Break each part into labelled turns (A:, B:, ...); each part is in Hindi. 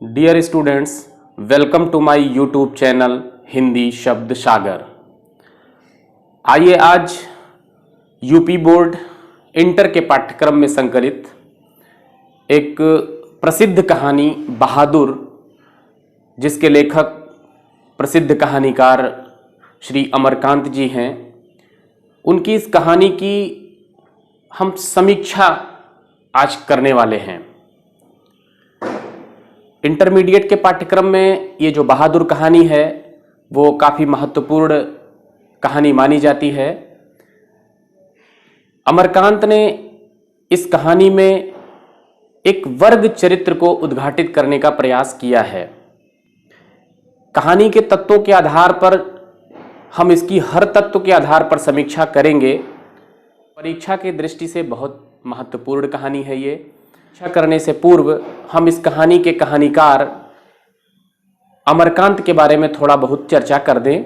A: Dear students, welcome to my YouTube channel Hindi Shabd Sagar. आइए आज यूपी बोर्ड इंटर के पाठ्यक्रम में संकलित एक प्रसिद्ध कहानी बहादुर, जिसके लेखक प्रसिद्ध कहानीकार श्री अमरकांत जी हैं, उनकी इस कहानी की हम समीक्षा आज करने वाले हैं। इंटरमीडिएट के पाठ्यक्रम में ये जो बहादुर कहानी है वो काफ़ी महत्वपूर्ण कहानी मानी जाती है। अमरकांत ने इस कहानी में एक वर्ग चरित्र को उद्घाटित करने का प्रयास किया है। कहानी के तत्वों के आधार पर हम इसकी हर तत्व के आधार पर समीक्षा करेंगे। परीक्षा की दृष्टि से बहुत महत्वपूर्ण कहानी है ये। परीक्षा करने से पूर्व हम इस कहानी के कहानीकार अमरकांत के बारे में थोड़ा बहुत चर्चा कर दें।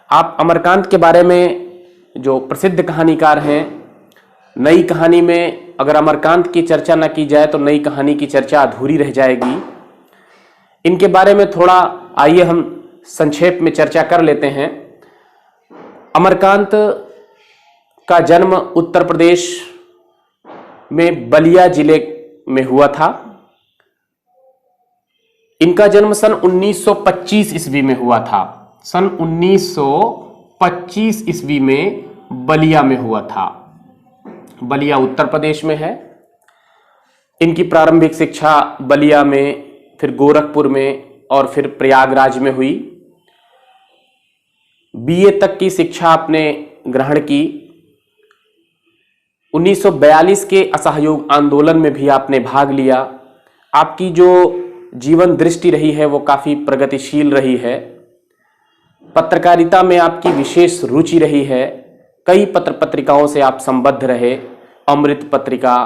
A: आप अमरकांत के बारे में, जो प्रसिद्ध कहानीकार हैं, नई कहानी में अगर अमरकांत की चर्चा न की जाए तो नई कहानी की चर्चा अधूरी रह जाएगी। इनके बारे में थोड़ा आइए हम संक्षेप में चर्चा कर लेते हैं। अमरकांत का जन्म उत्तर प्रदेश में बलिया जिले में हुआ था। इनका जन्म सन 1925 ईस्वी में हुआ था। सन 1925 ईस्वी में बलिया में हुआ था। बलिया उत्तर प्रदेश में है। इनकी प्रारंभिक शिक्षा बलिया में, फिर गोरखपुर में और फिर प्रयागराज में हुई। बीए तक की शिक्षा आपने ग्रहण की। 1942 के असहयोग आंदोलन में भी आपने भाग लिया। आपकी जो जीवन दृष्टि रही है वो काफ़ी प्रगतिशील रही है। पत्रकारिता में आपकी विशेष रुचि रही है। कई पत्र पत्रिकाओं से आप संबद्ध रहे। अमृत पत्रिका,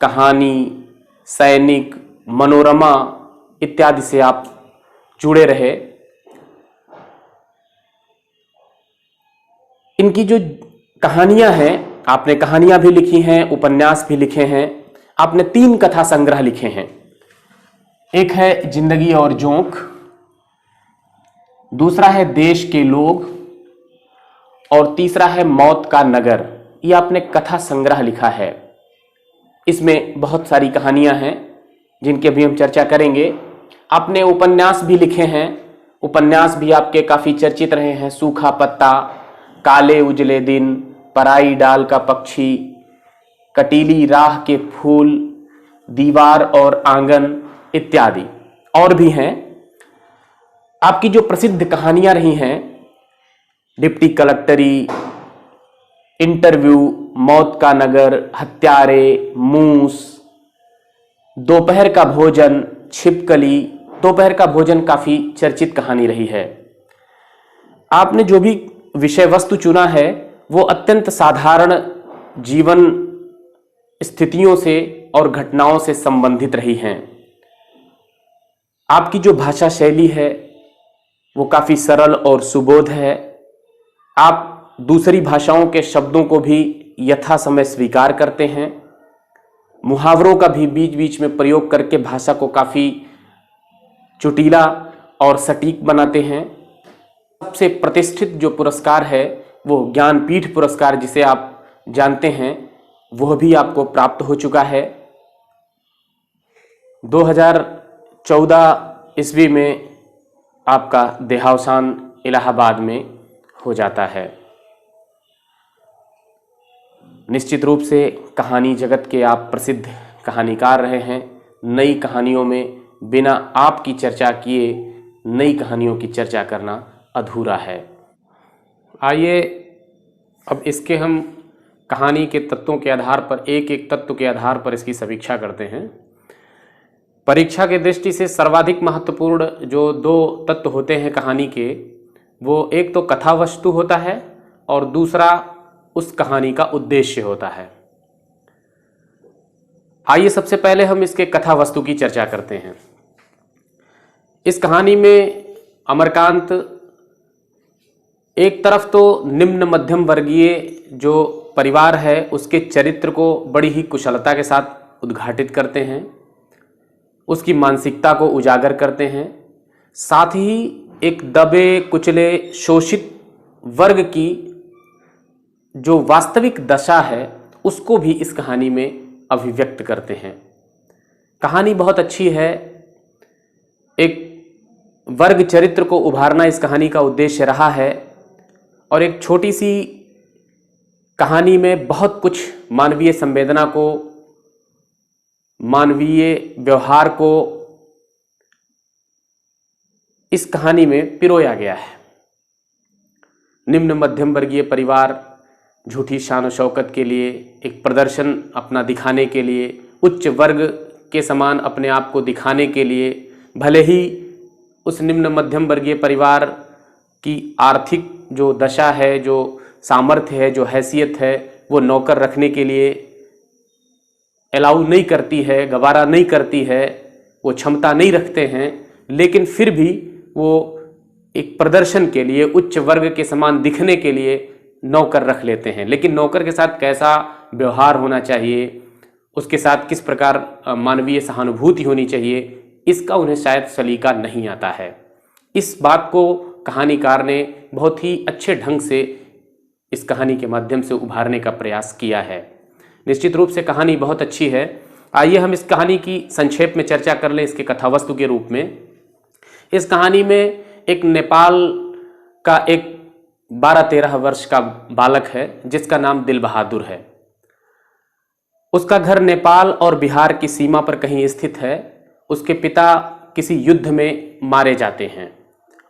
A: कहानी, सैनिक, मनोरमा इत्यादि से आप जुड़े रहे। इनकी जो कहानियां हैं, आपने कहानियां भी लिखी हैं, उपन्यास भी लिखे हैं। आपने 3 कथा संग्रह लिखे हैं। एक है जिंदगी और जोंक, दूसरा है देश के लोग और तीसरा है मौत का नगर। ये आपने कथा संग्रह लिखा है। इसमें बहुत सारी कहानियां हैं जिनकी अभी हम चर्चा करेंगे। आपने उपन्यास भी लिखे हैं। उपन्यास भी आपके काफ़ी चर्चित रहे हैं। सूखा पत्ता, काले उजले दिन, पराई डाल का पक्षी, कटीली राह के फूल, दीवार और आंगन इत्यादि और भी हैं। आपकी जो प्रसिद्ध कहानियां रही हैं, डिप्टी कलेक्टरी, इंटरव्यू, मौत का नगर, हत्यारे, मूस, दोपहर का भोजन, छिपकली। दोपहर का भोजन काफी चर्चित कहानी रही है। आपने जो भी विषय वस्तु चुना है वो अत्यंत साधारण जीवन स्थितियों से और घटनाओं से संबंधित रही हैं। आपकी जो भाषा शैली है वो काफ़ी सरल और सुबोध है। आप दूसरी भाषाओं के शब्दों को भी यथा समय स्वीकार करते हैं। मुहावरों का भी बीच बीच में प्रयोग करके भाषा को काफ़ी चुटीला और सटीक बनाते हैं। सबसे प्रतिष्ठित जो पुरस्कार है वो ज्ञानपीठ पुरस्कार, जिसे आप जानते हैं, वह भी आपको प्राप्त हो चुका है। 2014 ईस्वी में आपका देहावसान इलाहाबाद में हो जाता है। निश्चित रूप से कहानी जगत के आप प्रसिद्ध कहानीकार रहे हैं। नई कहानियों में बिना आपकी चर्चा किए नई कहानियों की चर्चा करना अधूरा है। आइए अब इसके हम कहानी के तत्वों के आधार पर, एक एक तत्व के आधार पर इसकी समीक्षा करते हैं। परीक्षा की दृष्टि से सर्वाधिक महत्वपूर्ण जो 2 तत्व होते हैं कहानी के, वो एक तो कथा वस्तु होता है और दूसरा उस कहानी का उद्देश्य होता है। आइए सबसे पहले हम इसके कथा वस्तु की चर्चा करते हैं। इस कहानी में अमरकांत एक तरफ तो निम्न मध्यम वर्गीय जो परिवार है उसके चरित्र को बड़ी ही कुशलता के साथ उद्घाटित करते हैं, उसकी मानसिकता को उजागर करते हैं, साथ ही एक दबे कुचले शोषित वर्ग की जो वास्तविक दशा है उसको भी इस कहानी में अभिव्यक्त करते हैं। कहानी बहुत अच्छी है। एक वर्ग चरित्र को उभारना इस कहानी का उद्देश्य रहा है और एक छोटी सी कहानी में बहुत कुछ मानवीय संवेदना को, मानवीय व्यवहार को इस कहानी में पिरोया गया है। निम्न मध्यम वर्गीय परिवार झूठी शान और शौकत के लिए, एक प्रदर्शन अपना दिखाने के लिए, उच्च वर्ग के समान अपने आप को दिखाने के लिए, भले ही उस निम्न मध्यम वर्गीय परिवार की आर्थिक जो दशा है, जो सामर्थ्य है, जो हैसियत है, वो नौकर रखने के लिए अलाउ नहीं करती है, गवारा नहीं करती है, वो क्षमता नहीं रखते हैं, लेकिन फिर भी वो एक प्रदर्शन के लिए, उच्च वर्ग के समान दिखने के लिए नौकर रख लेते हैं। लेकिन नौकर के साथ कैसा व्यवहार होना चाहिए, उसके साथ किस प्रकार मानवीय सहानुभूति होनी चाहिए, इसका उन्हें शायद सलीका नहीं आता है। इस बात को कहानीकार ने बहुत ही अच्छे ढंग से इस कहानी के माध्यम से उभारने का प्रयास किया है। निश्चित रूप से कहानी बहुत अच्छी है। आइए हम इस कहानी की संक्षेप में चर्चा कर लें इसके कथावस्तु के रूप में। इस कहानी में एक नेपाल का एक 12-13 वर्ष का बालक है जिसका नाम दिल बहादुर है। उसका घर नेपाल और बिहार की सीमा पर कहीं स्थित है। उसके पिता किसी युद्ध में मारे जाते हैं।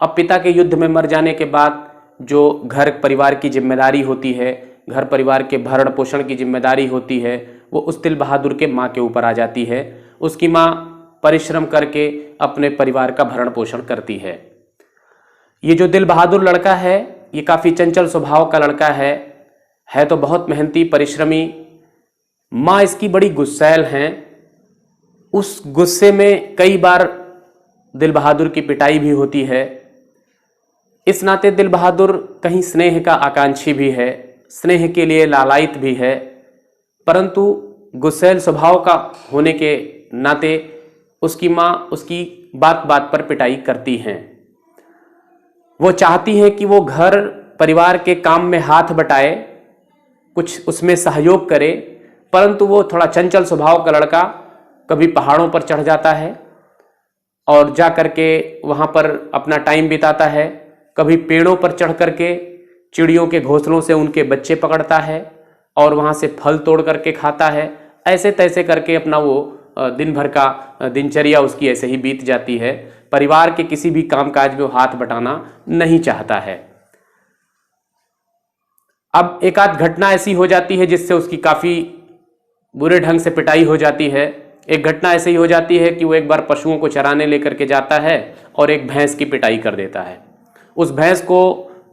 A: अब पिता के युद्ध में मर जाने के बाद जो घर परिवार की जिम्मेदारी होती है, घर परिवार के भरण पोषण की जिम्मेदारी होती है, वो उस दिल बहादुर के माँ के ऊपर आ जाती है। उसकी माँ परिश्रम करके अपने परिवार का भरण पोषण करती है। ये जो दिल बहादुर लड़का है, ये काफ़ी चंचल स्वभाव का लड़का है तो बहुत मेहनती परिश्रमी। माँ इसकी बड़ी गुस्सैल हैं। उस गुस्से में कई बार दिल बहादुर की पिटाई भी होती है। इस नाते दिल बहादुर कहीं स्नेह का आकांक्षी भी है, स्नेह के लिए लालायित भी है, परंतु गुस्सैल स्वभाव का होने के नाते उसकी माँ उसकी बात बात पर पिटाई करती हैं। वो चाहती हैं कि वो घर परिवार के काम में हाथ बटाए, कुछ उसमें सहयोग करे, परंतु वो थोड़ा चंचल स्वभाव का लड़का कभी पहाड़ों पर चढ़ जाता है और जा करके वहाँ पर अपना टाइम बिताता है, कभी पेड़ों पर चढ़ करके चिड़ियों के घोंसलों से उनके बच्चे पकड़ता है और वहाँ से फल तोड़ करके खाता है। ऐसे तैसे करके अपना वो दिन भर का दिनचर्या उसकी ऐसे ही बीत जाती है। परिवार के किसी भी कामकाज में वो हाथ बटाना नहीं चाहता है। अब एक आध घटना ऐसी हो जाती है जिससे उसकी काफ़ी बुरे ढंग से पिटाई हो जाती है। एक घटना ऐसे ही हो जाती है कि वो एक बार पशुओं को चराने लेकर के जाता है और एक भैंस की पिटाई कर देता है। उस भैंस को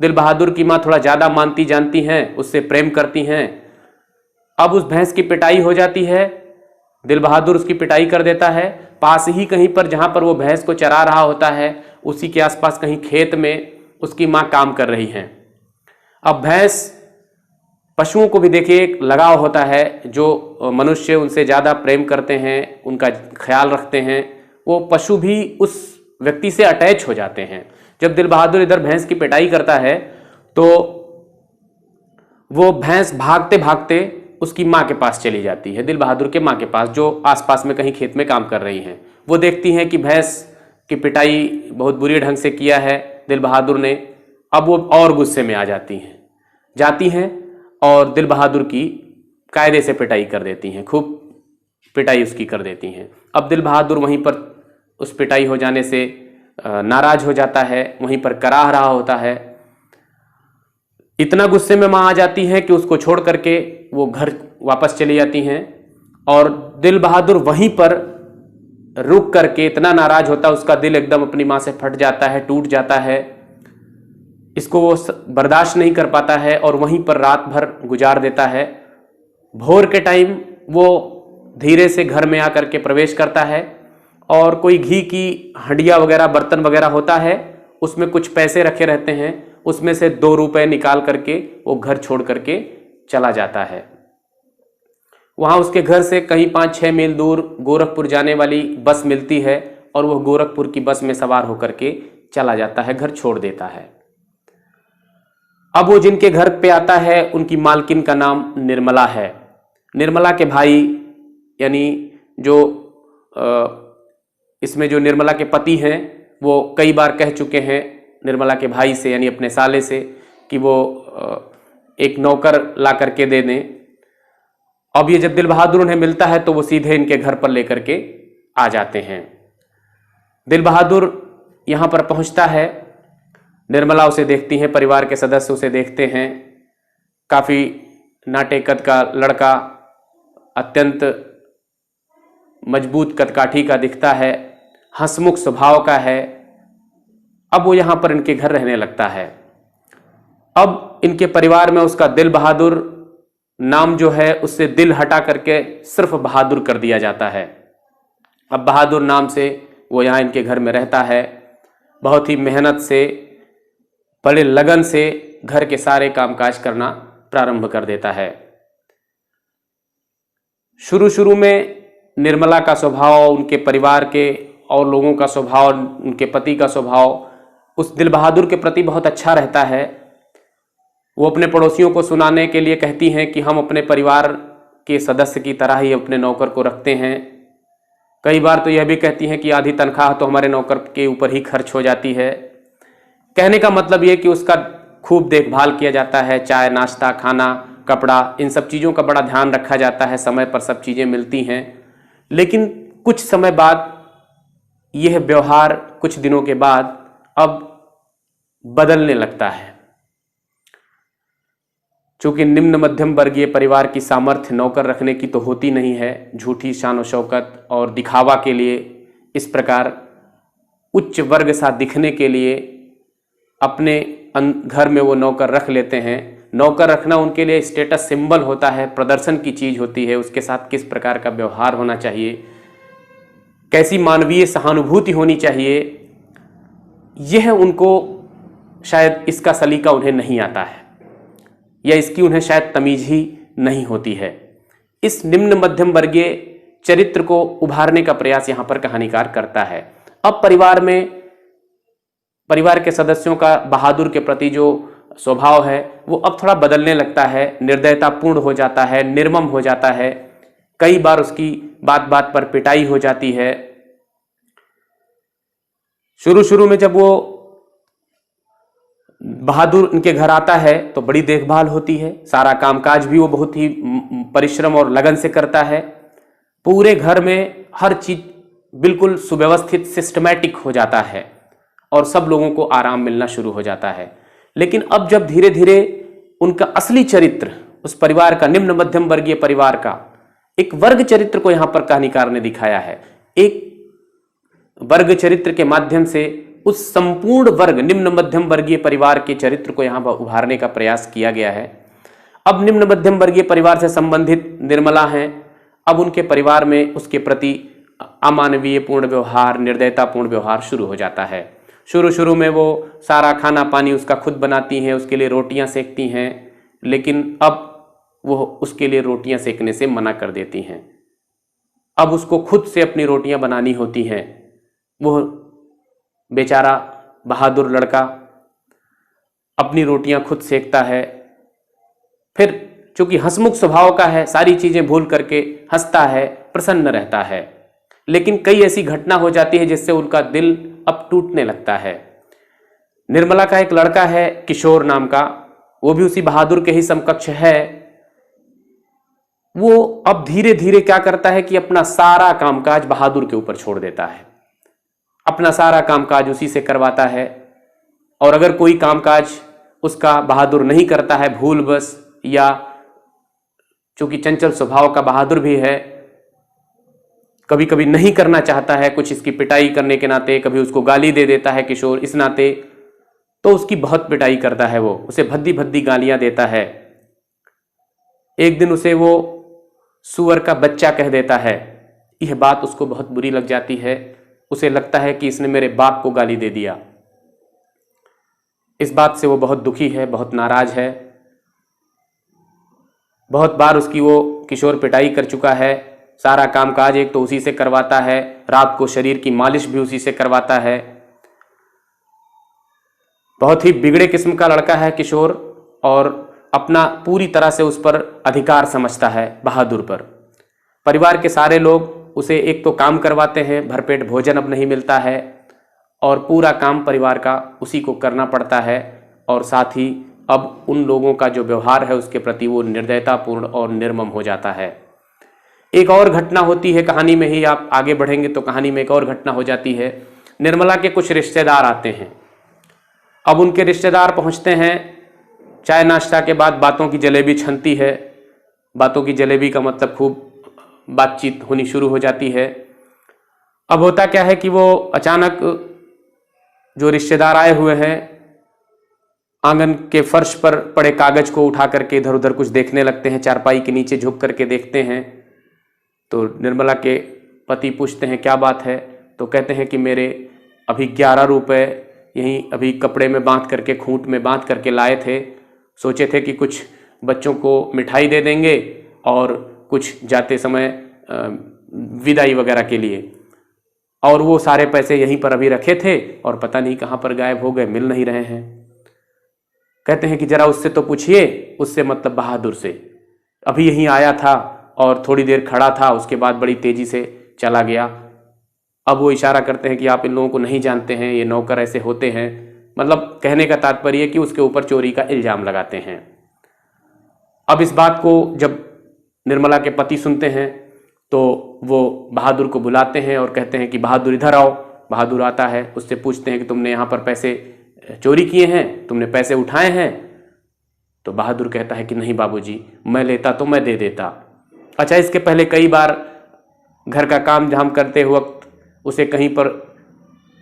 A: दिल बहादुर की माँ थोड़ा ज़्यादा मानती जानती हैं, उससे प्रेम करती हैं। अब उस भैंस की पिटाई हो जाती है, दिल बहादुर उसकी पिटाई कर देता है। पास ही कहीं पर जहाँ पर वो भैंस को चरा रहा होता है, उसी के आसपास कहीं खेत में उसकी माँ काम कर रही हैं। अब भैंस, पशुओं को भी देखिए एक लगाव होता है, जो मनुष्य उनसे ज़्यादा प्रेम करते हैं, उनका ख्याल रखते हैं, वो पशु भी उस व्यक्ति से अटैच हो जाते हैं। जब दिल बहादुर इधर भैंस की पिटाई करता है तो वो भैंस भागते भागते उसकी माँ के पास चली जाती है, दिल बहादुर के माँ के पास, जो आसपास में कहीं खेत में काम कर रही हैं। वो देखती हैं कि भैंस की पिटाई बहुत बुरी ढंग से किया है दिल बहादुर ने। अब वो और गुस्से में आ जाती हैं और दिल बहादुर की कायदे से पिटाई कर देती हैं, खूब पिटाई उसकी कर देती हैं। अब दिल बहादुर वहीं पर उस पिटाई हो जाने से नाराज हो जाता है, वहीं पर कराह रहा होता है। इतना गुस्से में माँ आ जाती है कि उसको छोड़ करके वो घर वापस चली जाती हैं और दिल बहादुर वहीं पर रुक करके इतना नाराज होता है, उसका दिल एकदम अपनी माँ से फट जाता है, टूट जाता है। इसको वो बर्दाश्त नहीं कर पाता है और वहीं पर रात भर गुजार देता है। भोर के टाइम वो धीरे से घर में आकर के प्रवेश करता है और कोई घी की हंडिया वगैरह, बर्तन वगैरह होता है, उसमें कुछ पैसे रखे रहते हैं, उसमें से 2 रुपए निकाल करके वो घर छोड़ करके चला जाता है। वहाँ उसके घर से कहीं 5-6 मील दूर गोरखपुर जाने वाली बस मिलती है और वह गोरखपुर की बस में सवार होकर के चला जाता है, घर छोड़ देता है। अब वो जिनके घर पे आता है उनकी मालकिन का नाम निर्मला है। निर्मला के भाई यानी जो इसमें जो निर्मला के पति हैं वो कई बार कह चुके हैं निर्मला के भाई से यानी अपने साले से कि वो एक नौकर ला करके दे दें। अब ये जब दिल बहादुर उन्हें मिलता है तो वो सीधे इनके घर पर लेकर के आ जाते हैं। दिल बहादुर यहाँ पर पहुँचता है, निर्मला उसे देखती हैं, परिवार के सदस्य उसे देखते हैं। काफ़ी नाटे कद का लड़का, अत्यंत मजबूत कदकाठी का दिखता है, हंसमुख स्वभाव का है। अब वो यहाँ पर इनके घर रहने लगता है। अब इनके परिवार में उसका दिल बहादुर नाम जो है उससे दिल हटा करके सिर्फ बहादुर कर दिया जाता है। अब बहादुर नाम से वो यहाँ इनके घर में रहता है। बहुत ही मेहनत से, बड़े लगन से घर के सारे कामकाज करना प्रारंभ कर देता है। शुरू में निर्मला का स्वभाव, उनके परिवार के और लोगों का स्वभाव, उनके पति का स्वभाव उस दिल बहादुर के प्रति बहुत अच्छा रहता है। वो अपने पड़ोसियों को सुनाने के लिए कहती हैं कि हम अपने परिवार के सदस्य की तरह ही अपने नौकर को रखते हैं। कई बार तो यह भी कहती हैं कि आधी तनख्वाह तो हमारे नौकर के ऊपर ही खर्च हो जाती है। कहने का मतलब ये कि उसका खूब देखभाल किया जाता है, चाय नाश्ता, खाना, कपड़ा, इन सब चीज़ों का बड़ा ध्यान रखा जाता है, समय पर सब चीज़ें मिलती हैं। लेकिन कुछ समय बाद यह व्यवहार कुछ दिनों के बाद अब बदलने लगता है। चूंकि निम्न मध्यम वर्गीय परिवार की सामर्थ्य नौकर रखने की तो होती नहीं है, झूठी शान और शौकत और दिखावा के लिए, इस प्रकार उच्च वर्ग सा दिखने के लिए अपने घर में वो नौकर रख लेते हैं। नौकर रखना उनके लिए स्टेटस सिंबल होता है, प्रदर्शन की चीज होती है। उसके साथ किस प्रकार का व्यवहार होना चाहिए, कैसी मानवीय सहानुभूति होनी चाहिए, यह उनको शायद इसका सलीका उन्हें नहीं आता है, या इसकी उन्हें शायद तमीज ही नहीं होती है। इस निम्न मध्यम वर्गीय चरित्र को उभारने का प्रयास यहां पर कहानीकार करता है। अब परिवार के सदस्यों का बहादुर के प्रति जो स्वभाव है वो अब थोड़ा बदलने लगता है, निर्दयतापूर्ण हो जाता है, निर्मम हो जाता है। कई बार उसकी बात बात पर पिटाई हो जाती है। शुरू में जब वो बहादुर इनके घर आता है तो बड़ी देखभाल होती है, सारा कामकाज भी वो बहुत ही परिश्रम और लगन से करता है। पूरे घर में हर चीज बिल्कुल सुव्यवस्थित, सिस्टमैटिक हो जाता है और सब लोगों को आराम मिलना शुरू हो जाता है। लेकिन अब जब धीरे धीरे उनका असली चरित्र, उस परिवार का, निम्न मध्यम वर्गीय परिवार का एक वर्ग चरित्र को यहां पर कहानीकार ने दिखाया है। एक वर्ग चरित्र के माध्यम से उस संपूर्ण वर्ग, निम्न मध्यम वर्गीय परिवार के चरित्र को यहां पर उभारने का प्रयास किया गया है। अब निम्न मध्यम वर्गीय परिवार से संबंधित निर्मला हैं। अब उनके परिवार में उसके प्रति अमानवीय पूर्ण व्यवहार, निर्दयतापूर्ण व्यवहार शुरू हो जाता है। शुरू में वो सारा खाना पानी उसका खुद बनाती हैं, उसके लिए रोटियां सेकती हैं, लेकिन अब वो उसके लिए रोटियां सेकने से मना कर देती हैं। अब उसको खुद से अपनी रोटियां बनानी होती हैं। वो बेचारा बहादुर लड़का अपनी रोटियां खुद सेकता है। फिर चूंकि हंसमुख स्वभाव का है, सारी चीजें भूल करके हंसता है, प्रसन्न रहता है। लेकिन कई ऐसी घटना हो जाती है जिससे उनका दिल अब टूटने लगता है। निर्मला का एक लड़का है किशोर नाम का, वो भी उसी बहादुर के ही समकक्ष है। वो अब धीरे धीरे क्या करता है कि अपना सारा कामकाज बहादुर के ऊपर छोड़ देता है, अपना सारा कामकाज उसी से करवाता है। और अगर कोई कामकाज उसका बहादुर नहीं करता है भूलवश, या चूंकि चंचल स्वभाव का बहादुर भी है, कभी कभी नहीं करना चाहता है कुछ, इसकी पिटाई करने के नाते कभी उसको गाली दे देता है किशोर इस नाते, तो उसकी बहुत पिटाई करता है। वो उसे भद्दी भद्दी गालियां देता है। एक दिन उसे वो सुअर का बच्चा कह देता है। यह बात उसको बहुत बुरी लग जाती है। उसे लगता है कि इसने मेरे बाप को गाली दे दिया। इस बात से वो बहुत दुखी है, बहुत नाराज है। बहुत बार उसकी वो किशोर पिटाई कर चुका है। सारा कामकाज एक तो उसी से करवाता है, रात को शरीर की मालिश भी उसी से करवाता है। बहुत ही बिगड़े किस्म का लड़का है किशोर, और अपना पूरी तरह से उस पर अधिकार समझता है बहादुर पर। परिवार के सारे लोग उसे एक तो काम करवाते हैं, भरपेट भोजन अब नहीं मिलता है, और पूरा काम परिवार का उसी को करना पड़ता है। और साथ ही अब उन लोगों का जो व्यवहार है उसके प्रति वो निर्दयतापूर्ण और निर्मम हो जाता है। एक और घटना होती है कहानी में ही, आप आगे बढ़ेंगे तो कहानी में एक और घटना हो जाती है। निर्मला के कुछ रिश्तेदार आते हैं। अब उनके रिश्तेदार पहुंचते हैं, चाय नाश्ता के बाद बातों की जलेबी छनती है। बातों की जलेबी का मतलब खूब बातचीत होनी शुरू हो जाती है। अब होता क्या है कि वो अचानक जो रिश्तेदार आए हुए हैं आंगन के फर्श पर पड़े कागज को उठा करके इधर उधर कुछ देखने लगते हैं, चारपाई के नीचे झुक करके देखते हैं। तो निर्मला के पति पूछते हैं क्या बात है, तो कहते हैं कि मेरे अभी 11 रुपए यहीं अभी कपड़े में बांध करके, खूंट में बांध करके लाए थे। सोचे थे कि कुछ बच्चों को मिठाई दे देंगे और कुछ जाते समय विदाई वगैरह के लिए, और वो सारे पैसे यहीं पर अभी रखे थे और पता नहीं कहाँ पर गायब हो गए, मिल नहीं रहे हैं। कहते हैं कि जरा उससे तो पूछिए, उससे मतलब बहादुर से, अभी यहीं आया था और थोड़ी देर खड़ा था, उसके बाद बड़ी तेजी से चला गया। अब वो इशारा करते हैं कि आप इन लोगों को नहीं जानते हैं, ये नौकर ऐसे होते हैं। मतलब कहने का तात्पर्य कि उसके ऊपर चोरी का इल्जाम लगाते हैं। अब इस बात को जब निर्मला के पति सुनते हैं तो वो बहादुर को बुलाते हैं और कहते हैं कि बहादुर इधर आओ। बहादुर आता है, उससे पूछते हैं कि तुमने यहाँ पर पैसे चोरी किए हैं, तुमने पैसे उठाए हैं? तो बहादुर कहता है कि नहीं बाबूजी, मैं लेता तो मैं दे देता। अच्छा, इसके पहले कई बार घर का काम धाम करते वक्त उसे कहीं पर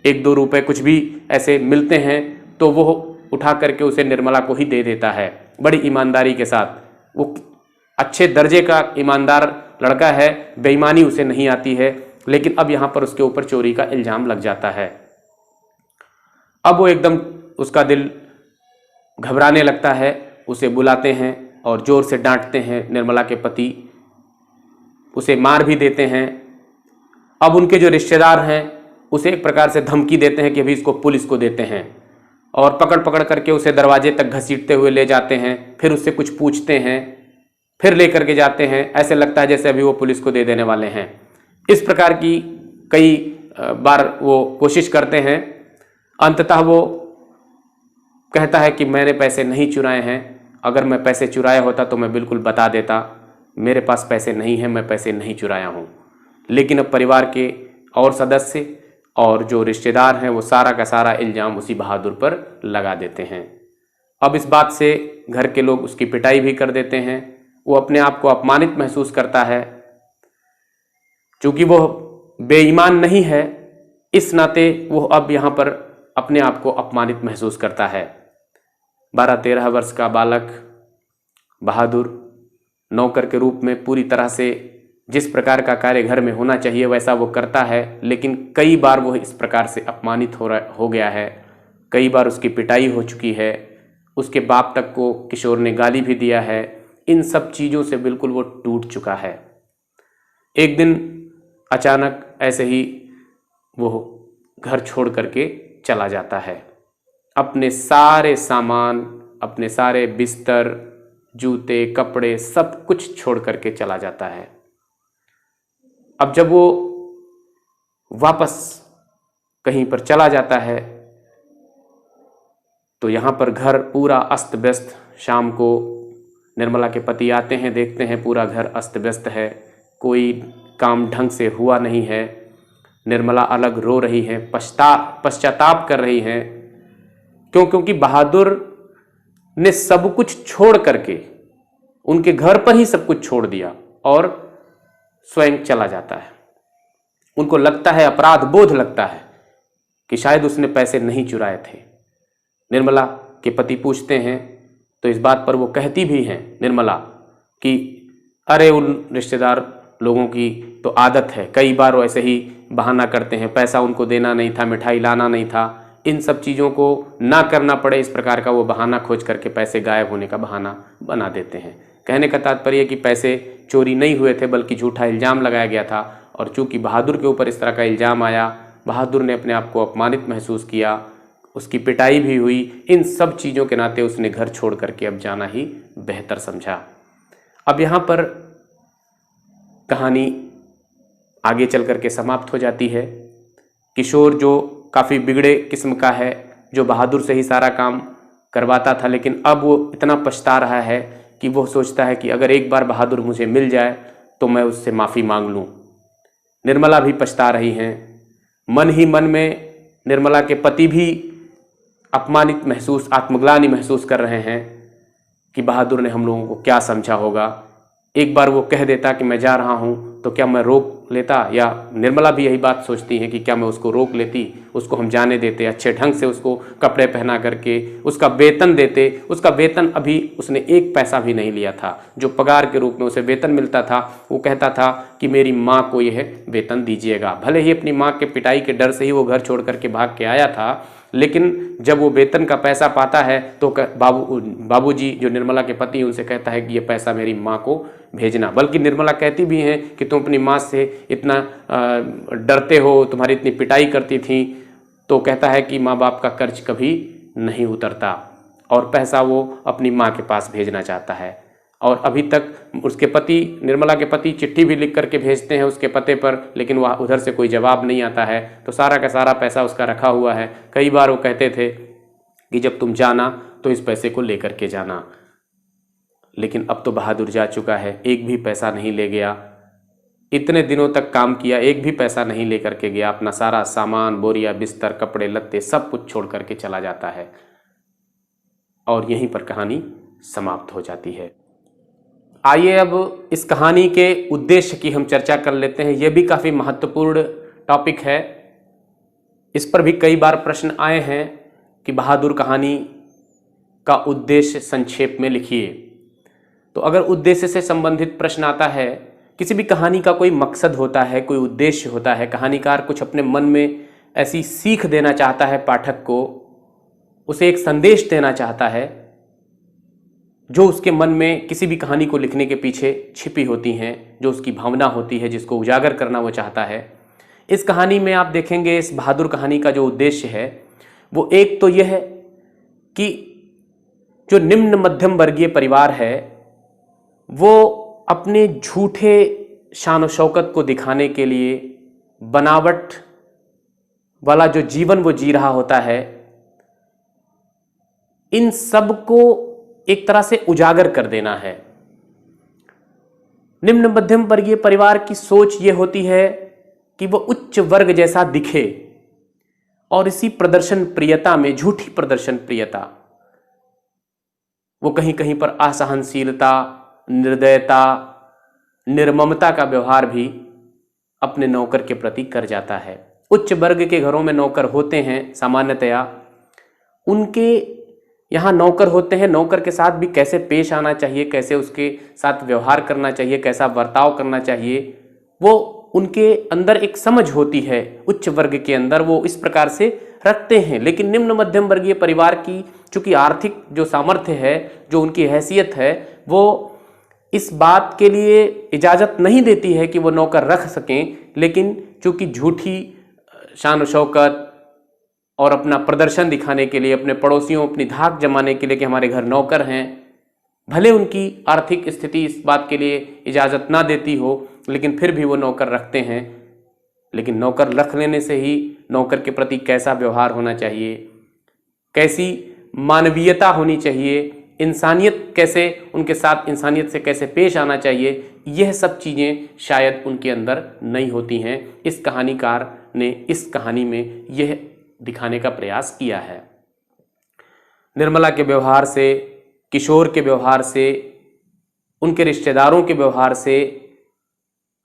A: 1-2 रुपए कुछ भी ऐसे मिलते हैं तो वो उठा करके उसे निर्मला को ही दे देता है, बड़ी ईमानदारी के साथ। वो अच्छे दर्जे का ईमानदार लड़का है, बेईमानी उसे नहीं आती है। लेकिन अब यहाँ पर उसके ऊपर चोरी का इल्जाम लग जाता है। अब वो एकदम, उसका दिल घबराने लगता है। उसे बुलाते हैं और जोर से डांटते हैं। निर्मला के पति उसे मार भी देते हैं। अब उनके जो रिश्तेदार हैं उसे एक प्रकार से धमकी देते हैं कि अभी इसको पुलिस को देते हैं, और पकड़ पकड़ करके उसे दरवाजे तक घसीटते हुए ले जाते हैं। फिर उससे कुछ पूछते हैं, फिर लेकर के जाते हैं। ऐसे लगता है जैसे अभी वो पुलिस को दे देने वाले हैं। इस प्रकार की कई बार वो कोशिश करते हैं। अंततः वो कहता है कि मैंने पैसे नहीं चुराए हैं, अगर मैं पैसे चुराया होता तो मैं बिल्कुल बता देता, मेरे पास पैसे नहीं हैं, मैं पैसे नहीं चुराया हूँ। लेकिन अब परिवार के और सदस्य और जो रिश्तेदार हैं वो सारा का सारा इल्ज़ाम उसी बहादुर पर लगा देते हैं। अब इस बात से घर के लोग उसकी पिटाई भी कर देते हैं। वो अपने आप को अपमानित महसूस करता है। चूँकि वो बेईमान नहीं है, इस नाते वो अब यहाँ पर अपने आप को अपमानित महसूस करता है। 12-13 वर्ष का बालक बहादुर नौकर के रूप में पूरी तरह से जिस प्रकार का कार्य घर में होना चाहिए वैसा वो करता है, लेकिन कई बार वो इस प्रकार से अपमानित हो गया है। कई बार उसकी पिटाई हो चुकी है, उसके बाप तक को किशोर ने गाली भी दिया है। इन सब चीज़ों से बिल्कुल वो टूट चुका है। एक दिन अचानक ऐसे ही वो घर छोड़ करके चला जाता है। अपने सारे सामान, अपने सारे बिस्तर, जूते, कपड़े, सब कुछ छोड़ करके चला जाता है। अब जब वो वापस कहीं पर चला जाता है तो यहाँ पर घर पूरा अस्त व्यस्त। शाम को निर्मला के पति आते हैं, देखते हैं पूरा घर अस्त व्यस्त है, कोई काम ढंग से हुआ नहीं है। निर्मला अलग रो रही है, पश्चाताप कर रही है। क्योंकि बहादुर ने सब कुछ छोड़ करके, उनके घर पर ही सब कुछ छोड़ दिया और स्वयं चला जाता है। उनको लगता है, अपराध बोध लगता है कि शायद उसने पैसे नहीं चुराए थे। निर्मला के पति पूछते हैं तो इस बात पर वो कहती भी हैं निर्मला कि अरे उन रिश्तेदार लोगों की तो आदत है, कई बार वो ऐसे ही बहाना करते हैं, पैसा उनको देना नहीं था, मिठाई लाना नहीं था। इन सब चीज़ों को ना करना पड़े, इस प्रकार का वो बहाना खोज करके पैसे गायब होने का बहाना बना देते हैं। कहने का तात्पर्य है कि पैसे चोरी नहीं हुए थे बल्कि झूठा इल्ज़ाम लगाया गया था। और चूंकि बहादुर के ऊपर इस तरह का इल्ज़ाम आया, बहादुर ने अपने आप को अपमानित महसूस किया, उसकी पिटाई भी हुई। इन सब चीज़ों के नाते उसने घर छोड़ करके अब जाना ही बेहतर समझा। अब यहाँ पर कहानी आगे चल करके समाप्त हो जाती है। किशोर जो काफ़ी बिगड़े किस्म का है, जो बहादुर से ही सारा काम करवाता था, लेकिन अब वो इतना पछता रहा है कि वो सोचता है कि अगर एक बार बहादुर मुझे मिल जाए तो मैं उससे माफ़ी मांग लूँ। निर्मला भी पछता रही हैं। मन ही मन में निर्मला के पति भी अपमानित महसूस, आत्मग्लानि महसूस कर रहे हैं कि बहादुर ने हम लोगों को क्या समझा होगा। एक बार वो कह देता कि मैं जा रहा हूँ तो क्या मैं रोक लेता, या निर्मला भी यही बात सोचती है कि क्या मैं उसको रोक लेती, उसको हम जाने देते, अच्छे ढंग से उसको कपड़े पहना करके उसका वेतन देते। उसका वेतन अभी उसने एक पैसा भी नहीं लिया था, जो पगार के रूप में उसे वेतन मिलता था। वो कहता था कि मेरी माँ को यह वेतन दीजिएगा। भले ही अपनी माँ के पिटाई के डर से ही वो घर छोड़ करके भाग के आया था, लेकिन जब वो वेतन का पैसा पाता है तो बाबूजी जो निर्मला के पति उनसे कहता है कि ये पैसा मेरी माँ को भेजना। बल्कि निर्मला कहती भी हैं कि तुम अपनी माँ से इतना डरते हो, तुम्हारी इतनी पिटाई करती थी। तो कहता है कि माँ बाप का कर्ज कभी नहीं उतरता, और पैसा वो अपनी माँ के पास भेजना चाहता है। और अभी तक उसके पति, निर्मला के पति, चिट्ठी भी लिख करके भेजते हैं उसके पते पर, लेकिन वह उधर से कोई जवाब नहीं आता है। तो सारा का सारा पैसा उसका रखा हुआ है। कई बार वो कहते थे कि जब तुम जाना तो इस पैसे को लेकर के जाना, लेकिन अब तो बहादुर जा चुका है, एक भी पैसा नहीं ले गया। इतने दिनों तक काम किया, एक भी पैसा नहीं लेकर के गया। अपना सारा सामान, बोरिया, बिस्तर, कपड़े लत्ते सब कुछ छोड़ करके चला जाता है। और यहीं पर कहानी समाप्त हो जाती है। आइए अब इस कहानी के उद्देश्य की हम चर्चा कर लेते हैं। यह भी काफ़ी महत्वपूर्ण टॉपिक है। इस पर भी कई बार प्रश्न आए हैं कि बहादुर कहानी का उद्देश्य संक्षेप में लिखिए। तो अगर उद्देश्य से संबंधित प्रश्न आता है, किसी भी कहानी का कोई मकसद होता है, कोई उद्देश्य होता है, कहानीकार कुछ अपने मन में ऐसी सीख देना चाहता है पाठक को, उसे एक संदेश देना चाहता है जो उसके मन में किसी भी कहानी को लिखने के पीछे छिपी होती हैं, जो उसकी भावना होती है, जिसको उजागर करना वो चाहता है। इस कहानी में आप देखेंगे, इस बहादुर कहानी का जो उद्देश्य है वो एक तो यह है कि जो निम्न मध्यम वर्गीय परिवार है वो अपने झूठे शान शौकत को दिखाने के लिए बनावट वाला जो जीवन वो जी रहा होता है, इन सब को एक तरह से उजागर कर देना है। निम्न मध्यम वर्गीय परिवार की सोच ये होती है कि वो उच्च वर्ग जैसा दिखे, और इसी प्रदर्शन प्रियता में, झूठी प्रदर्शन प्रियता, वो कहीं कहीं पर असहनशीलता, निर्दयता, निर्ममता का व्यवहार भी अपने नौकर के प्रति कर जाता है। उच्च वर्ग के घरों में नौकर होते हैं सामान्यतया, उनके यहाँ नौकर होते हैं, नौकर के साथ भी कैसे पेश आना चाहिए, कैसे उसके साथ व्यवहार करना चाहिए, कैसा बर्ताव करना चाहिए, वो उनके अंदर एक समझ होती है। उच्च वर्ग के अंदर वो इस प्रकार से रखते हैं। लेकिन निम्न मध्यम वर्गीय परिवार की चूंकि आर्थिक जो सामर्थ्य है, जो उनकी हैसियत है, वो इस बात के लिए इजाज़त नहीं देती है कि वो नौकर रख सकें। लेकिन चूंकि झूठी शान शौकत और अपना प्रदर्शन दिखाने के लिए, अपने पड़ोसियों, अपनी धाक जमाने के लिए कि हमारे घर नौकर हैं, भले उनकी आर्थिक स्थिति इस बात के लिए इजाज़त ना देती हो, लेकिन फिर भी वो नौकर रखते हैं। लेकिन नौकर रख लेने से ही नौकर के प्रति कैसा व्यवहार होना चाहिए, कैसी मानवीयता होनी चाहिए, इंसानियत कैसे, उनके साथ इंसानियत से कैसे पेश आना चाहिए, यह सब चीज़ें शायद उनके अंदर नहीं होती हैं। इस कहानीकार ने इस कहानी में यह दिखाने का प्रयास किया है। निर्मला के व्यवहार से, किशोर के व्यवहार से, उनके रिश्तेदारों के व्यवहार से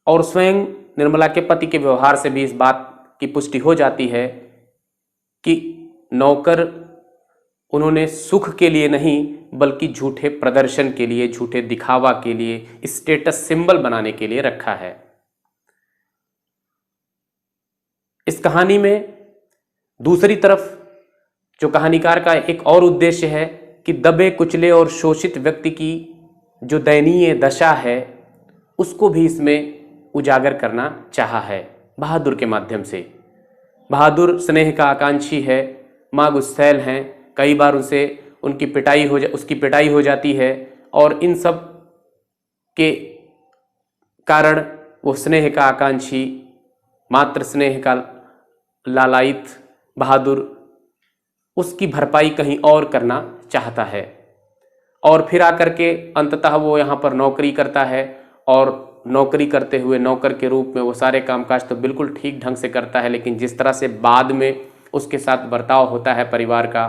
A: और स्वयं निर्मला के पति के व्यवहार से भी इस बात की पुष्टि हो जाती है कि नौकर उन्होंने सुख के लिए नहीं बल्कि झूठे प्रदर्शन के लिए, झूठे दिखावा के लिए, स्टेटस सिंबल बनाने के लिए रखा है। इस कहानी में दूसरी तरफ जो कहानीकार का एक और उद्देश्य है कि दबे कुचले और शोषित व्यक्ति की जो दयनीय दशा है उसको भी इसमें उजागर करना चाहा है बहादुर के माध्यम से। बहादुर स्नेह का आकांक्षी है, माँ गुस्सैल हैं, कई बार उसकी पिटाई हो जाती है और इन सब के कारण वो स्नेह का आकांक्षी, मात्र स्नेह का लालायित बहादुर उसकी भरपाई कहीं और करना चाहता है और फिर आकर के अंततः वो यहाँ पर नौकरी करता है और नौकरी करते हुए नौकर के रूप में वो सारे कामकाज तो बिल्कुल ठीक ढंग से करता है, लेकिन जिस तरह से बाद में उसके साथ बर्ताव होता है परिवार का,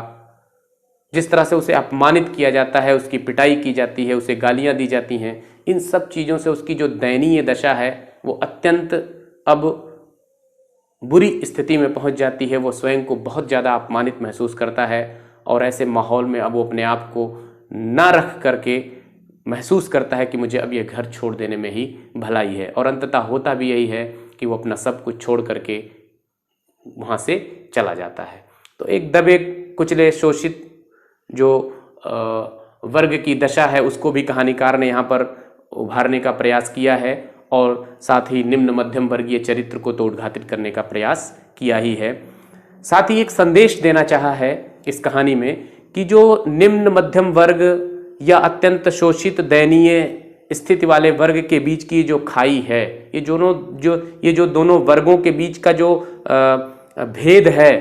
A: जिस तरह से उसे अपमानित किया जाता है, उसकी पिटाई की जाती है, उसे गालियां दी जाती हैं, इन सब चीज़ों से उसकी जो दयनीय दशा है वो अत्यंत अब बुरी स्थिति में पहुंच जाती है। वो स्वयं को बहुत ज़्यादा अपमानित महसूस करता है और ऐसे माहौल में अब वो अपने आप को ना रख करके महसूस करता है कि मुझे अब ये घर छोड़ देने में ही भलाई है, और अंततः होता भी यही है कि वो अपना सब कुछ छोड़ करके वहाँ से चला जाता है। तो एक दबे कुचले शोषित जो वर्ग की दशा है उसको भी कहानीकार ने यहाँ पर उभारने का प्रयास किया है और साथ ही निम्न मध्यम वर्गीय चरित्र को तो उद्घाटित करने का प्रयास किया ही है। साथ ही एक संदेश देना चाहा है इस कहानी में कि जो निम्न मध्यम वर्ग या अत्यंत शोषित दयनीय स्थिति वाले वर्ग के बीच की जो खाई है, ये जो दोनों वर्गों के बीच का जो भेद है,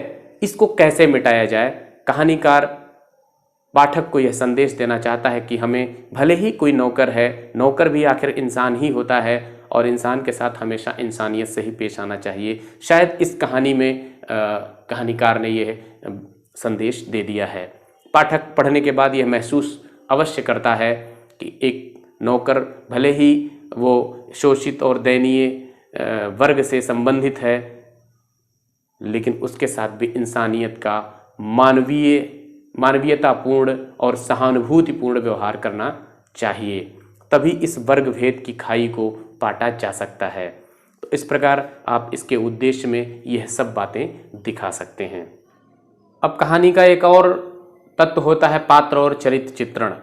A: इसको कैसे मिटाया जाए। कहानीकार पाठक को यह संदेश देना चाहता है कि हमें भले ही कोई नौकर है, नौकर भी आखिर इंसान ही होता है और इंसान के साथ हमेशा इंसानियत से ही पेश आना चाहिए। शायद इस कहानी में कहानीकार ने यह संदेश दे दिया है। पाठक पढ़ने के बाद यह महसूस अवश्य करता है कि एक नौकर भले ही वो शोषित और दयनीय वर्ग से संबंधित है, लेकिन उसके साथ भी इंसानियत का मानवीयतापूर्ण और सहानुभूतिपूर्ण व्यवहार करना चाहिए, तभी इस वर्ग भेद की खाई को पाटा जा सकता है। तो इस प्रकार आप इसके उद्देश्य में यह सब बातें दिखा सकते हैं। अब कहानी का एक और तत्व होता है पात्र और चरित्र चित्रण।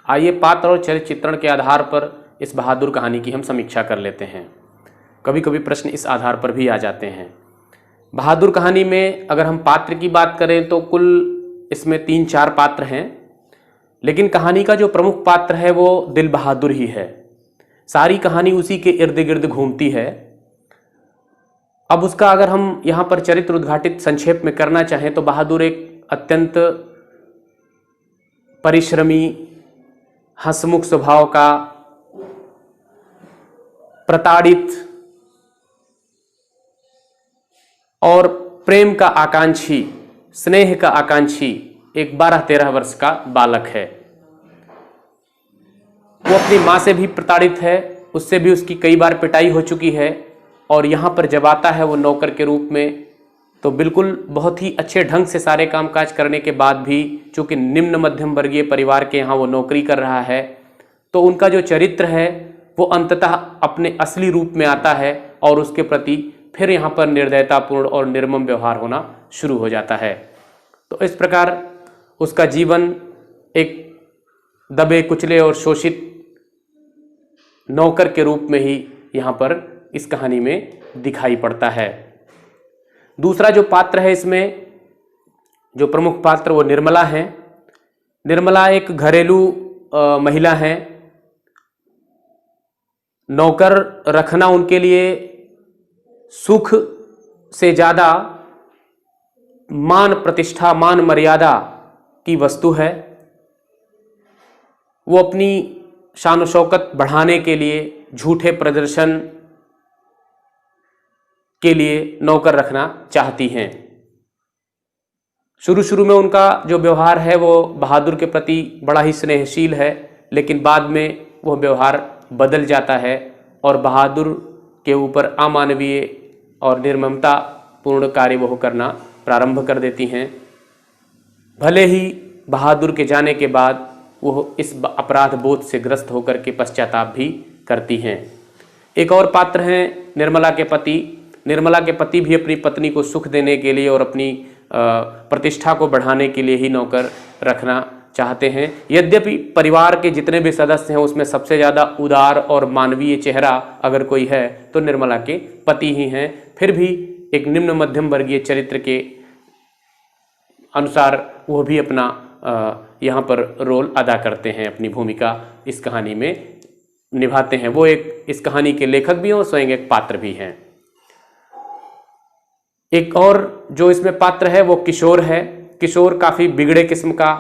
A: आइए पात्र और चरित्र चित्रण के आधार पर इस बहादुर कहानी की हम समीक्षा कर लेते हैं। कभी कभी प्रश्न इस आधार पर भी आ जाते हैं। बहादुर कहानी में अगर हम पात्र की बात करें तो कुल इसमें 3-4 पात्र हैं, लेकिन कहानी का जो प्रमुख पात्र है वो दिल बहादुर ही है। सारी कहानी उसी के इर्द गिर्द घूमती है। अब उसका अगर हम यहाँ पर चरित्र उद्घाटित संक्षेप में करना चाहें तो बहादुर एक अत्यंत परिश्रमी, हंसमुख स्वभाव का, प्रताड़ित और प्रेम का आकांक्षी, स्नेह का आकांक्षी एक 12-13 वर्ष का बालक है। वो अपनी माँ से भी प्रताड़ित है, उससे भी उसकी कई बार पिटाई हो चुकी है, और यहाँ पर जब आता है वो नौकर के रूप में तो बिल्कुल बहुत ही अच्छे ढंग से सारे कामकाज करने के बाद भी चूंकि निम्न मध्यम वर्गीय परिवार के यहाँ वो नौकरी कर रहा है, तो उनका जो चरित्र है वो अंततः अपने असली रूप में आता है और उसके प्रति फिर यहाँ पर निर्दयतापूर्ण और निर्मम व्यवहार होना शुरू हो जाता है। तो इस प्रकार उसका जीवन एक दबे कुचले और शोषित नौकर के रूप में ही यहाँ पर इस कहानी में दिखाई पड़ता है। दूसरा जो पात्र है इसमें, जो प्रमुख पात्र वो निर्मला है। निर्मला एक घरेलू महिला है। नौकर रखना उनके लिए सुख से ज़्यादा मान प्रतिष्ठा, मान मर्यादा की वस्तु है। वो अपनी शान शौकत बढ़ाने के लिए, झूठे प्रदर्शन के लिए नौकर रखना चाहती हैं। शुरू में उनका जो व्यवहार है वो बहादुर के प्रति बड़ा ही स्नेहशील है, लेकिन बाद में वह व्यवहार बदल जाता है और बहादुर के ऊपर अमानवीय और निर्ममता पूर्ण कार्य वह करना प्रारंभ कर देती हैं। भले ही बहादुर के जाने के बाद वह इस अपराध बोध से ग्रस्त होकर के पश्चाताप भी करती हैं। एक और पात्र हैं निर्मला के पति। निर्मला के पति भी अपनी पत्नी को सुख देने के लिए और अपनी प्रतिष्ठा को बढ़ाने के लिए ही नौकर रखना चाहते हैं। यद्यपि परिवार के जितने भी सदस्य हैं उसमें सबसे ज़्यादा उदार और मानवीय चेहरा अगर कोई है तो निर्मला के पति ही हैं। फिर भी एक निम्न मध्यम वर्गीय चरित्र के अनुसार वो भी अपना यहाँ पर रोल अदा करते हैं, अपनी भूमिका इस कहानी में निभाते हैं। वो एक इस कहानी के लेखक भी हैं और स्वयं एक पात्र भी हैं। एक और जो इसमें पात्र है वो किशोर है। किशोर काफ़ी बिगड़े किस्म का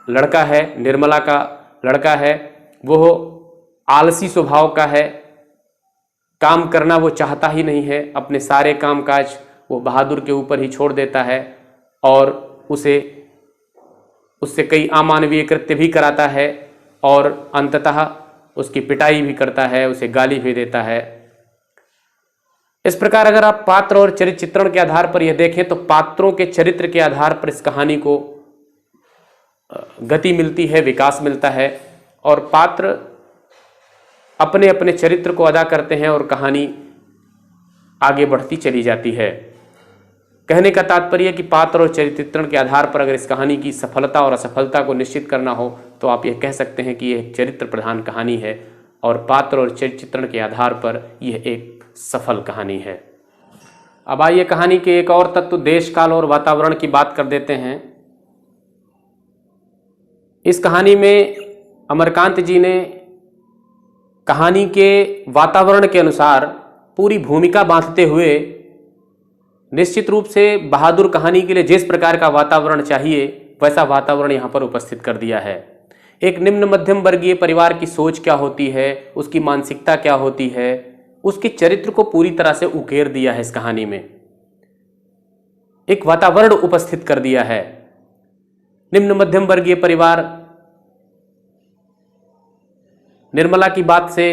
A: लड़का है, निर्मला का लड़का है। वो आलसी स्वभाव का है, काम करना वो चाहता ही नहीं है, अपने सारे कामकाज वो बहादुर के ऊपर ही छोड़ देता है और उससे कई अमानवीय कृत्य भी कराता है और अंततः उसकी पिटाई भी करता है, उसे गाली भी देता है। इस प्रकार अगर आप पात्र और चरित्र चित्रण के आधार पर यह देखें तो पात्रों के चरित्र के आधार पर इस कहानी को गति मिलती है, विकास मिलता है और पात्र अपने अपने चरित्र को अदा करते हैं और कहानी आगे बढ़ती चली जाती है। कहने का तात्पर्य कि पात्र और चरित्र चित्रण के आधार पर अगर इस कहानी की सफलता और असफलता को निश्चित करना हो तो आप यह कह सकते हैं कि यह चरित्र प्रधान कहानी है और पात्र और चरित्र चित्रण के आधार पर यह एक सफल कहानी है। अब आइए कहानी के एक और तत्व देश काल और वातावरण की बात कर देते हैं। इस कहानी में अमरकांत जी ने कहानी के वातावरण के अनुसार पूरी भूमिका बांधते हुए निश्चित रूप से बहादुर कहानी के लिए जिस प्रकार का वातावरण चाहिए वैसा वातावरण यहाँ पर उपस्थित कर दिया है। एक निम्न मध्यम वर्गीय परिवार की सोच क्या होती है, उसकी मानसिकता क्या होती है, उसके चरित्र को पूरी तरह से उकेर दिया है। इस कहानी में एक वातावरण उपस्थित कर दिया है। निम्न मध्यम वर्गीय परिवार, निर्मला की बात से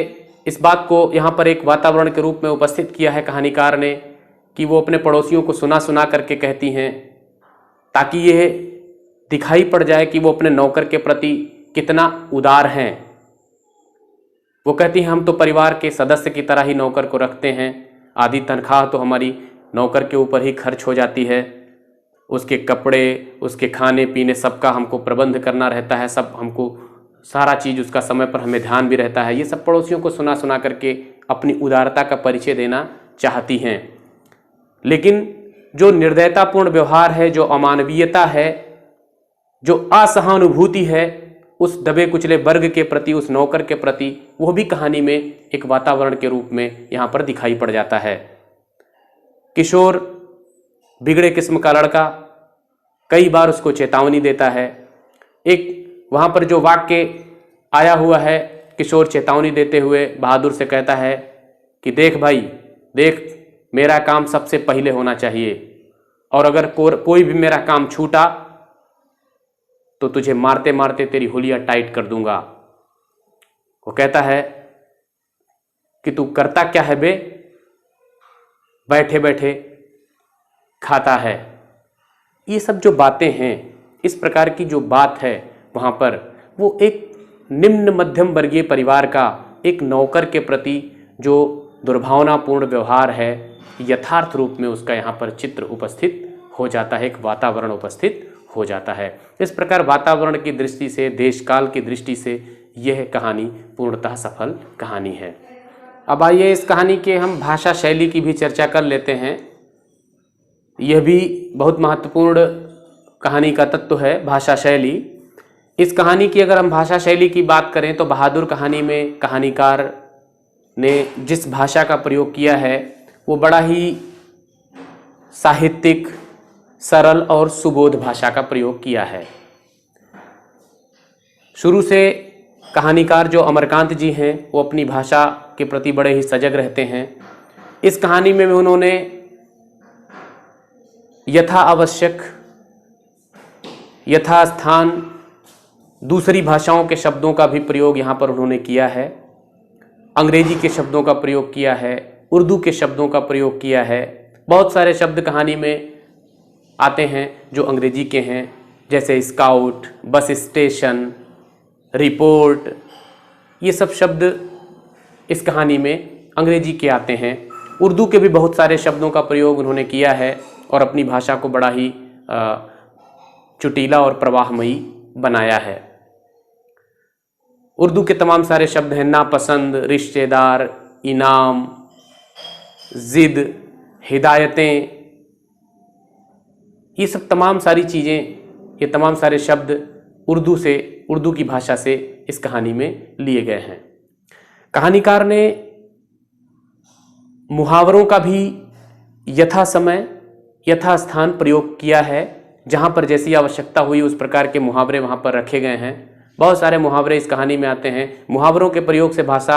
A: इस बात को यहाँ पर एक वातावरण के रूप में उपस्थित किया है कहानीकार ने कि वो अपने पड़ोसियों को सुना सुना करके कहती हैं ताकि यह दिखाई पड़ जाए कि वो अपने नौकर के प्रति कितना उदार हैं। वो कहती हैं हम तो परिवार के सदस्य की तरह ही नौकर को रखते हैं, आधी तनख्वाह तो हमारी नौकर के ऊपर ही खर्च हो जाती है, उसके कपड़े, उसके खाने पीने सबका हमको प्रबंध करना रहता है, सब हमको सारा चीज़ उसका समय पर हमें ध्यान भी रहता है। ये सब पड़ोसियों को सुना सुना करके अपनी उदारता का परिचय देना चाहती हैं। लेकिन जो निर्दयतापूर्ण व्यवहार है, जो अमानवीयता है, जो असहानुभूति है उस दबे कुचले वर्ग के प्रति, उस नौकर के प्रति, वो भी कहानी में एक वातावरण के रूप में यहाँ पर दिखाई पड़ जाता है। किशोर बिगड़े किस्म का लड़का कई बार उसको चेतावनी देता है। एक वहाँ पर जो वाक्य आया हुआ है, किशोर चेतावनी देते हुए बहादुर से कहता है कि देख भाई देख, मेरा काम सबसे पहले होना चाहिए और अगर कोई भी मेरा काम छूटा तो तुझे मारते मारते तेरी हुलिया टाइट कर दूंगा। वो कहता है कि तू करता क्या है बे, बैठे बैठे खाता है। ये सब जो बातें हैं, इस प्रकार की जो बात है वहाँ पर, वो एक निम्न मध्यम वर्गीय परिवार का एक नौकर के प्रति जो दुर्भावनापूर्ण व्यवहार है, यथार्थ रूप में उसका यहाँ पर चित्र उपस्थित हो जाता है, एक वातावरण उपस्थित हो जाता है। इस प्रकार वातावरण की दृष्टि से, देश काल की दृष्टि से यह कहानी पूर्णतः सफल कहानी है। अब आइए इस कहानी के हम भाषा शैली की भी चर्चा कर लेते हैं। यह भी बहुत महत्वपूर्ण कहानी का तत्व है, भाषा शैली। इस कहानी की अगर हम भाषा शैली की बात करें तो बहादुर कहानी में कहानीकार ने जिस भाषा का प्रयोग किया है वो बड़ा ही साहित्यिक, सरल और सुबोध भाषा का प्रयोग किया है। शुरू से कहानीकार जो अमरकांत जी हैं वो अपनी भाषा के प्रति बड़े ही सजग रहते हैं। इस कहानी में उन्होंने यथा आवश्यक, यथास्थान दूसरी भाषाओं के शब्दों का भी प्रयोग यहाँ पर उन्होंने किया है। अंग्रेजी के शब्दों का प्रयोग किया है, उर्दू के शब्दों का प्रयोग किया है। बहुत सारे शब्द कहानी में आते हैं जो अंग्रेजी के हैं, जैसे स्काउट, बस स्टेशन, रिपोर्ट। ये सब शब्द इस कहानी में अंग्रेजी के आते हैं। उर्दू के भी बहुत सारे शब्दों का प्रयोग उन्होंने किया है और अपनी भाषा को बड़ा ही चुटीला और प्रवाहमयी बनाया है। उर्दू के तमाम सारे शब्द हैं, नापसंद, रिश्तेदार, इनाम, जिद, हिदायतें, ये सब तमाम सारी चीज़ें, ये तमाम सारे शब्द उर्दू की भाषा से इस कहानी में लिए गए हैं। कहानीकार ने मुहावरों का भी यथा समय यथा स्थान प्रयोग किया है। जहाँ पर जैसी आवश्यकता हुई उस प्रकार के मुहावरे वहाँ पर रखे गए हैं। बहुत सारे मुहावरे इस कहानी में आते हैं। मुहावरों के प्रयोग से भाषा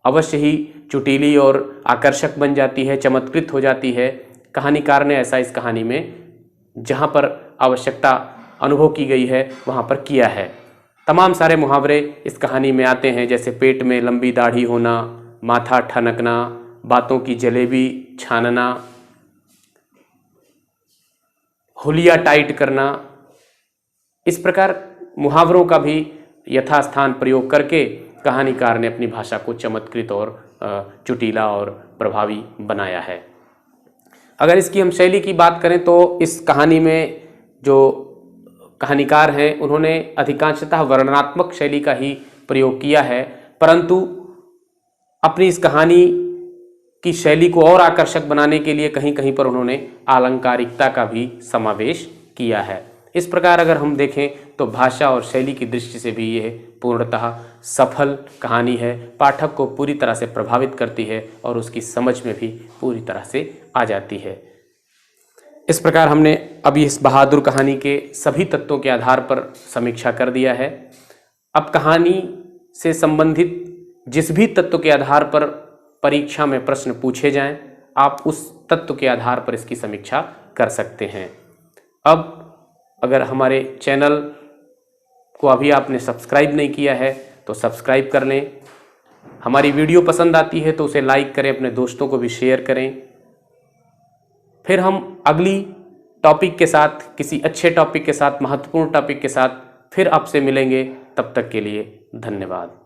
A: अवश्य ही चुटीली और आकर्षक बन जाती है, चमत्कृत हो जाती है। कहानीकार ने ऐसा इस कहानी में जहाँ पर आवश्यकता अनुभव की गई है वहाँ पर किया है। तमाम सारे मुहावरे इस कहानी में आते हैं, जैसे पेट में लंबी दाढ़ी होना, माथा ठनकना, बातों की जलेबी छानना, हुलिया टाइट करना। इस प्रकार मुहावरों का भी यथास्थान प्रयोग करके कहानीकार ने अपनी भाषा को चमत्कृत और चुटीला और प्रभावी बनाया है। अगर इसकी हम शैली की बात करें तो इस कहानी में जो कहानीकार हैं उन्होंने अधिकांशतः वर्णनात्मक शैली का ही प्रयोग किया है, परंतु अपनी इस कहानी की शैली को और आकर्षक बनाने के लिए कहीं कहीं पर उन्होंने आलंकारिकता का भी समावेश किया है। इस प्रकार अगर हम देखें तो भाषा और शैली की दृष्टि से भी यह पूर्णतः सफल कहानी है। पाठक को पूरी तरह से प्रभावित करती है और उसकी समझ में भी पूरी तरह से आ जाती है। इस प्रकार हमने अभी इस बहादुर कहानी के सभी तत्वों के आधार पर समीक्षा कर दिया है। अब कहानी से संबंधित जिस भी तत्व के आधार पर परीक्षा में प्रश्न पूछे जाएं, आप उस तत्व के आधार पर इसकी समीक्षा कर सकते हैं। अब अगर हमारे चैनल को अभी आपने सब्सक्राइब नहीं किया है तो सब्सक्राइब कर लें। हमारी वीडियो पसंद आती है तो उसे लाइक करें, अपने दोस्तों को भी शेयर करें। फिर हम अगली टॉपिक के साथ, किसी अच्छे टॉपिक के साथ, महत्वपूर्ण टॉपिक के साथ फिर आपसे मिलेंगे। तब तक के लिए धन्यवाद।